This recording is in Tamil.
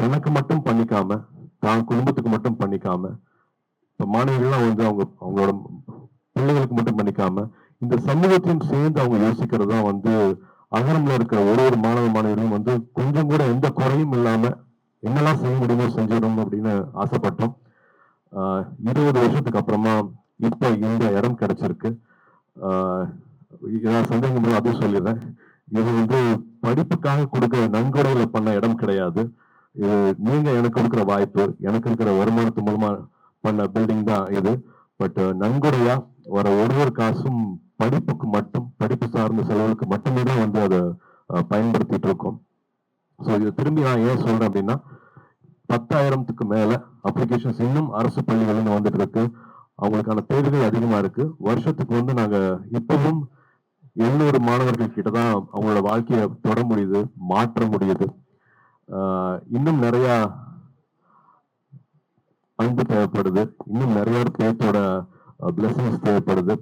தனக்கு மட்டும் பண்ணிக்காம, தான் குடும்பத்துக்கு மட்டும் பண்ணிக்காம, இப்ப மாணவிகள்லாம் வந்து அவங்களோட பிள்ளைகளுக்கு மட்டும் பண்ணிக்காம, இந்த சமூகத்தையும் சேர்ந்து அவங்க யோசிக்கிறது தான் வந்து அகரம்ல இருக்கிற ஒரு ஒரு மாணவ மாணவியரும் வந்து கொஞ்சம் கூட எந்த குறையும் இல்லாம என்னெல்லாம் செய்ய முடியுமோ செஞ்சிடணும் அப்படின்னு ஆசைப்பட்டோம். 20 வருஷத்துக்கு அப்புறமா இப்ப இந்த இடம் கிடைச்சிருக்கு. ஆஹ் ஏதாவது சந்தேகம் இருந்தா அதையும் சொல்லிடுறேன். இது வந்து படிப்புக்காக கொடுக்கிற நன்கொடையில பண்ண இடம் கிடையாது. இது நீங்க எனக்கு கொடுக்கிற வாய்ப்பு, எனக்கு இருக்கிற வருமானத்து மூலமா பண்ண பில்டிங் தான் இது. பட் நன்கொடையா வர ஒரு ஒரு காசும் படிப்புக்கு மட்டும், படிப்பு சார்ந்த செலவுகளுக்கு மட்டுமே தான் வந்து அதை பயன்படுத்திட்டு இருக்கோம். ஸோ இதை திரும்பி நான் ஏன் சொல்றேன் அப்படின்னா, 10,000க்கு மேல அப்ளிகேஷன்ஸ் இன்னும் அரசு பள்ளிகள்னு வந்துட்டு இருக்கு. அவங்களுக்கான தேவைகள் அதிகமா இருக்கு. வருஷத்துக்கு வந்து நாங்க இப்பவும் 700 மாணவர்கள் கிட்ட தான் அவங்களோட வாழ்க்கையை தொட முடியுது, மாற்ற முடியுது. இன்னும் நிறைய அன்பு தேவைப்படுது. இன்னும் நிறைய பேர்த்தோட பிளெஸிங்ஸ் தேவைப்படுது.